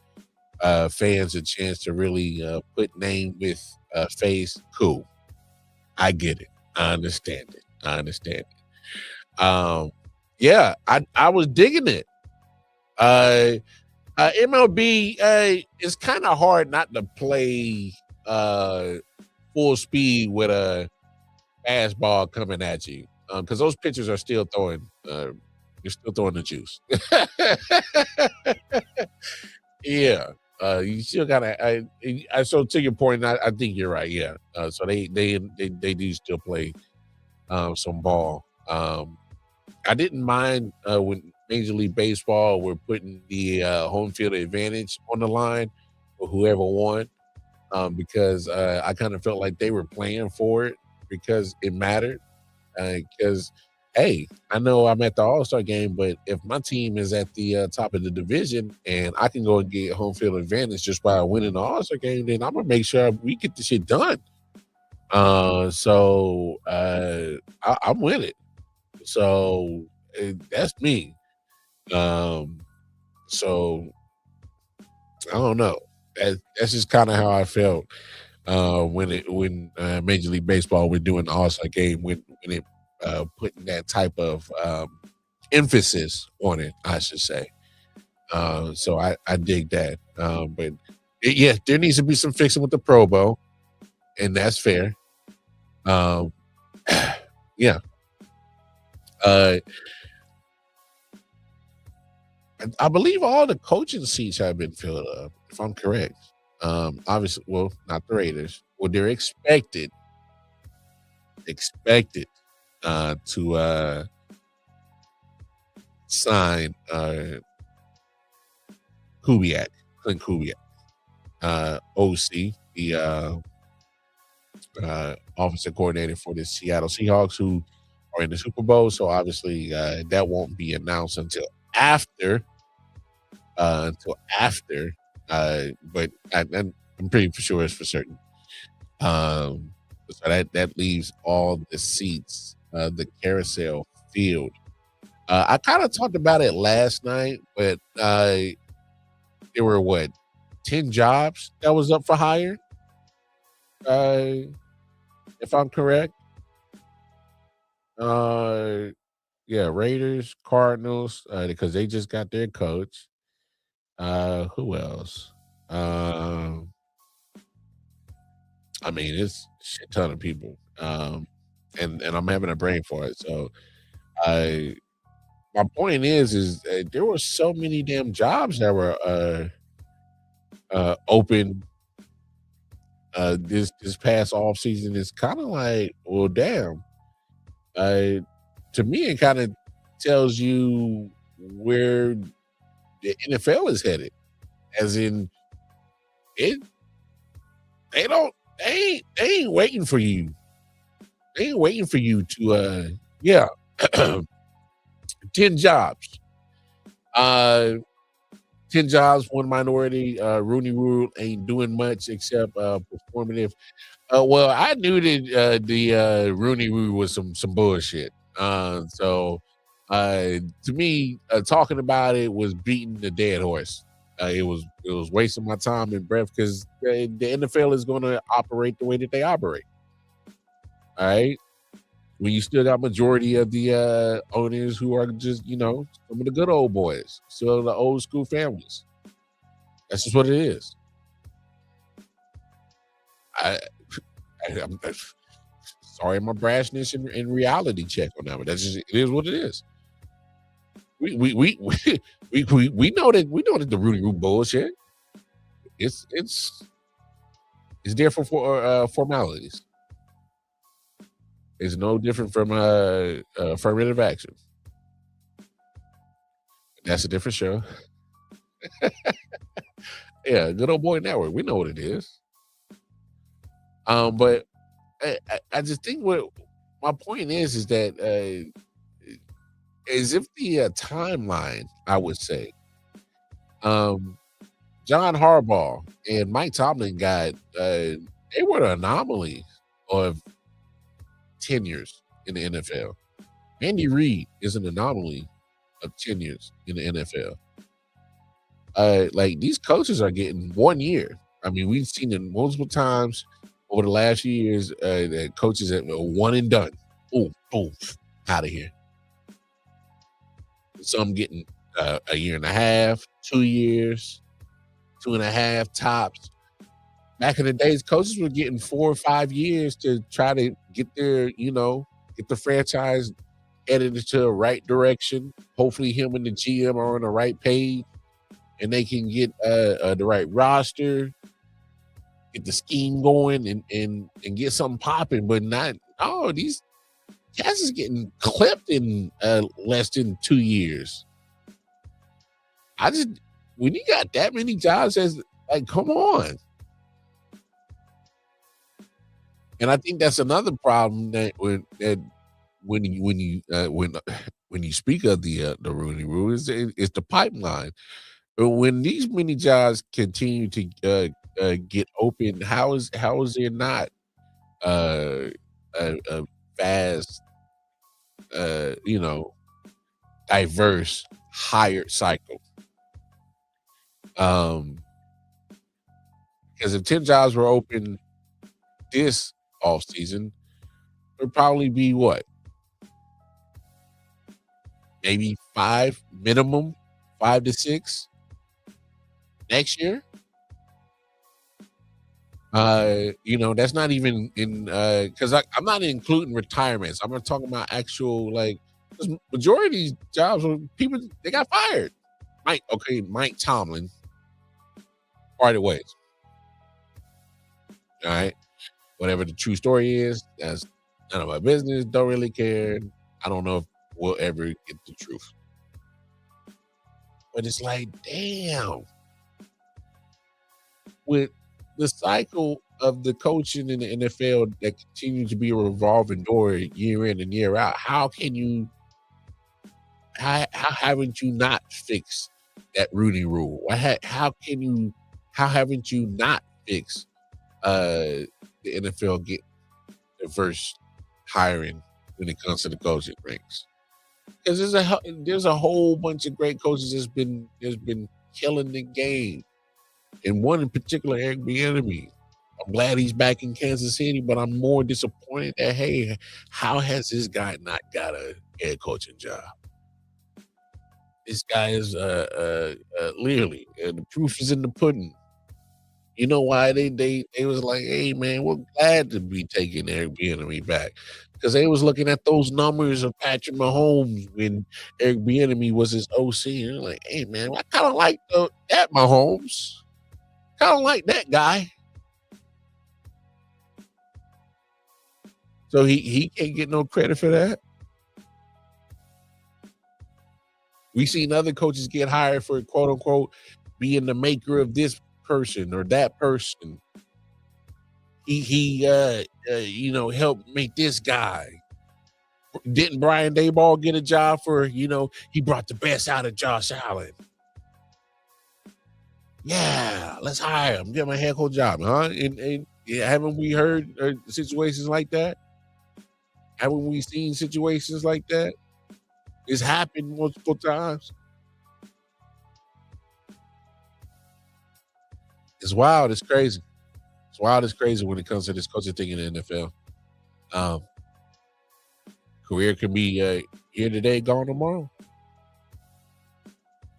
fans a chance to really put name with face, cool. I get it. I understand it. Yeah, I was digging it. MLB, it's kind of hard not to play full speed with a fastball coming at you, because those pitchers are still throwing. You're still throwing the juice. Yeah, you still gotta. So to your point, I think you're right. Yeah, so they do still play some ball. I didn't mind when Major League Baseball were putting the home field advantage on the line for whoever won, because I kind of felt like they were playing for it because it mattered. Because, hey, I know I'm at the All-Star game, but if my team is at the top of the division and I can go and get home field advantage just by winning the All-Star game, then I'm going to make sure we get the shit done. So I'm with it. So that's me. So I don't know. That's just kind of how I felt when Major League Baseball were doing the All-Star game, when it putting that type of emphasis on it, I should say. So I dig that. But yeah, there needs to be some fixing with the Pro Bowl, and that's fair. Yeah. I believe all the coaching seats have been filled up, if I'm correct. Obviously, well, not the Raiders. Well, they're expected to sign Clint Kubiak, OC, the offensive coordinator for the Seattle Seahawks, who are in the Super Bowl. So obviously, that won't be announced until after. But I'm pretty sure it's for certain. So that leaves all the seats, the carousel field. I kind of talked about it last night, but there were 10 jobs that was up for hire, if I'm correct. Yeah, Raiders, Cardinals, because they just got their coach. Who else? I mean, it's a shit ton of people. And I'm having a brain for it. So my point is there were so many damn jobs that were open this past off season. It's kind of like, well, damn. To me, it kind of tells you where the NFL is headed, as in they ain't waiting for you. They ain't waiting for you to 10 jobs. 10 jobs, one minority. Rooney Rule ain't doing much except performative. Well, I knew that the Rooney Rule was some bullshit. So to me, talking about it was beating the dead horse. It was wasting my time and breath, because the NFL is going to operate the way that they operate. All right. when you still got majority of the owners who are just, some of the good old boys, still the old school families. That's just what it is. I'm sorry, my brashness in reality check on that, but that's just, it is what it is. We know that the Rudy Roo bullshit. It's there for formalities. It's no different from affirmative action. That's a different show. Yeah, good old boy network. We know what it is. But I just think what my point is that as if the timeline, I would say, John Harbaugh and Mike Tomlin got they were the anomaly of tenures in the NFL. Andy Reid is an anomaly of tenures in the NFL. Like these coaches are getting 1 year. I mean, we've seen it multiple times over the last few years that coaches that were one and done. Boom, boom, out of here. Some getting a year and a half, 2 years, 2.5 tops. Back in the days, coaches were getting 4 or 5 years to try to get their, get the franchise headed into the right direction. Hopefully him and the GM are on the right page and they can get the right roster, get the scheme going and get something popping, but not, these cats is getting clipped in less than 2 years. When you got that many jobs, come on. And I think that's another problem that when you speak of the Rooney Rule is the pipeline. When these many jobs continue to get open, how is there not a vast, diverse hired cycle? Because if 10 jobs were open this off season, it'd probably be what? Maybe 5 minimum, 5 to 6 next year. That's not even in because I'm not including retirements. I'm not talking about actual majority of these jobs were people they got fired. Mike Tomlin parted ways. All right. Whatever the true story is, that's none of my business. Don't really care. I don't know if we'll ever get the truth. But it's like, damn. With the cycle of the coaching in the NFL that continues to be a revolving door year in and year out, how haven't you not fixed that Rooney Rule? How haven't you not fixed the NFL get diverse hiring when it comes to the coaching ranks? Because there's a whole bunch of great coaches that's been killing the game. And one in particular, Eric Bieniemy. I'm glad he's back in Kansas City, but I'm more disappointed that, hey, how has this guy not got a head coaching job? This guy is literally, the proof is in the pudding. You know why they was like, hey man, we're glad to be taking Eric Bieniemy back, because they was looking at those numbers of Patrick Mahomes when Eric Bieniemy was his OC, and they're like, hey man, I kind of like that Mahomes, kind of like that guy. So he can't get no credit for that. We seen other coaches get hired for quote unquote being the maker of this person or that person. He helped make this guy. Didn't Brian Daboll get a job for, he brought the best out of Josh Allen? Yeah, let's hire him, give him a head coach job, huh? And haven't we heard situations like that? Haven't we seen situations like that? It's happened multiple times. It's wild. It's crazy. It's wild. It's crazy when it comes to this coaching thing in the NFL. Career could be here today, gone tomorrow.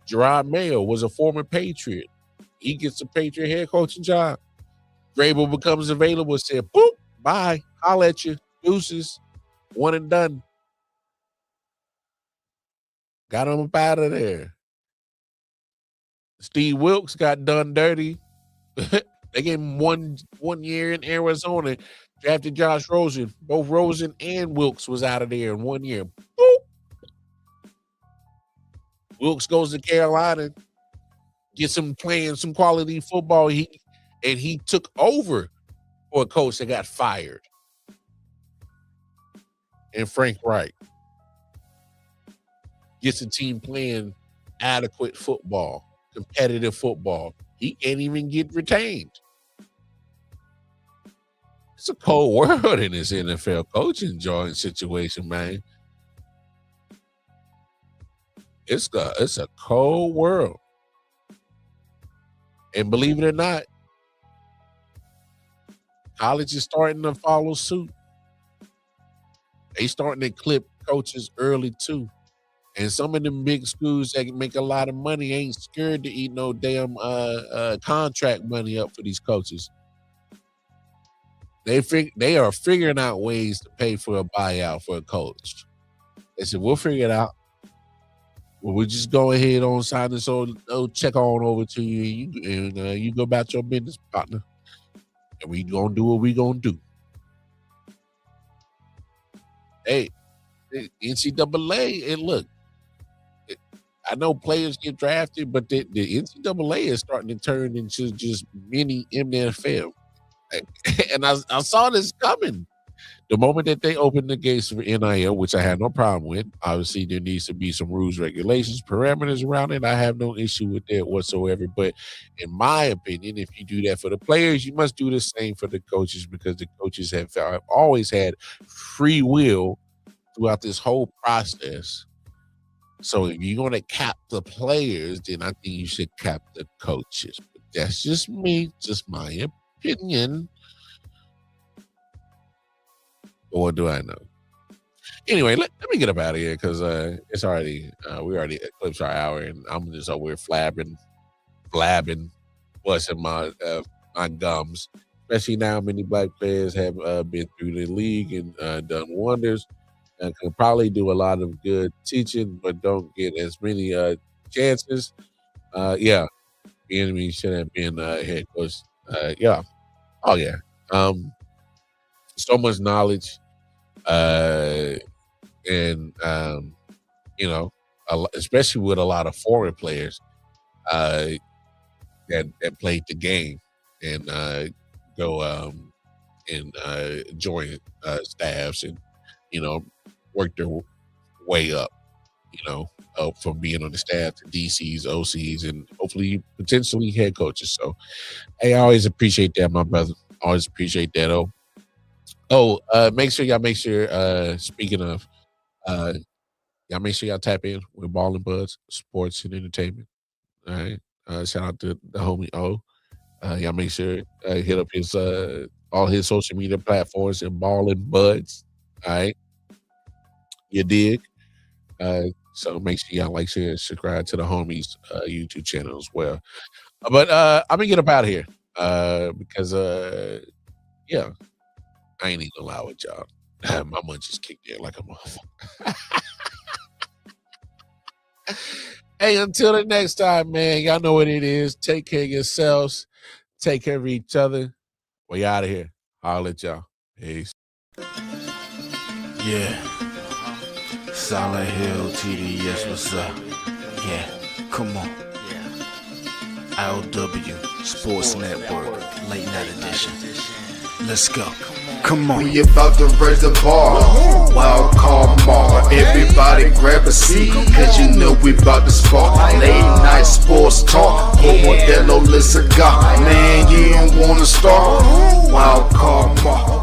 Gerard Mayo was a former Patriot. He gets a Patriot head coaching job. Grable becomes available, said, boop, bye, holla at you, deuces, one and done. Got him up out of there. Steve Wilkes got done dirty. They gave him one year in Arizona, drafted Josh Rosen. Both Rosen and Wilkes was out of there in 1 year. Boop. Wilkes goes to Carolina, gets him playing some quality football. He took over for a coach that got fired. And Frank Wright gets the team playing adequate football, competitive football. He can't even get retained. It's a cold world in this NFL coaching joint situation, man. It's a cold world. And believe it or not, college is starting to follow suit. They starting to clip coaches early too. And some of them big schools that make a lot of money ain't scared to eat no damn contract money up for these coaches. They are figuring out ways to pay for a buyout for a coach. They said, we'll figure it out. Well, we'll just go ahead on sign this old check on over to you, and you go about your business, partner. And we gonna do what we gonna do. Hey, NCAA, and look, I know players get drafted, but the NCAA is starting to turn into just mini NFL. And I saw this coming. The moment that they opened the gates for NIL, which I had no problem with, obviously there needs to be some rules, regulations, parameters around it. I have no issue with that whatsoever. But in my opinion, if you do that for the players, you must do the same for the coaches, because the coaches have always had free will throughout this whole process. So if you're going to cap the players, then I think you should cap the coaches. But that's just me, just my opinion. But what do I know? Anyway, let me get up out of here, because it's already we already eclipsed our hour, and I'm just over here blabbing, busting my gums. Especially now, many black players have been through the league and done wonders, and can probably do a lot of good teaching, but don't get as many chances. Yeah, the enemy should have been head coach. Yeah, oh yeah. So much knowledge. And you know, especially with a lot of foreign players that played the game and go and join staffs and, you know, work their way up, you know, from being on the staff to DCs, OCs, and hopefully potentially head coaches. So, hey, I always appreciate that, my brother. Always appreciate that. Make sure, speaking of, y'all make sure y'all tap in with Ball and Buds, Sports and Entertainment. All right. Shout out to the homie O. Y'all make sure hit up his all his social media platforms and Ball and Buds. All right. You dig? So make sure y'all like, share, and subscribe to the homies YouTube channel as well. But I'm gonna get up out of here because yeah. I ain't even gonna lie with y'all. My munchies kicked in like a motherfucker. Hey, until the next time, man, y'all know what it is. Take care of yourselves. Take care of each other. We out of here. I'll let y'all. Peace. Yeah. Solid Hill TD, yes, what's up? Yeah, come on. I.O.W. Sports Network, late night edition. Let's go. Come on. We about to raise the bar. Wild card mar. Everybody grab a seat, cause you know we about to spark. Late night sports talk. Como Modelo, let's go. Man, you don't wanna start. Wild card mar.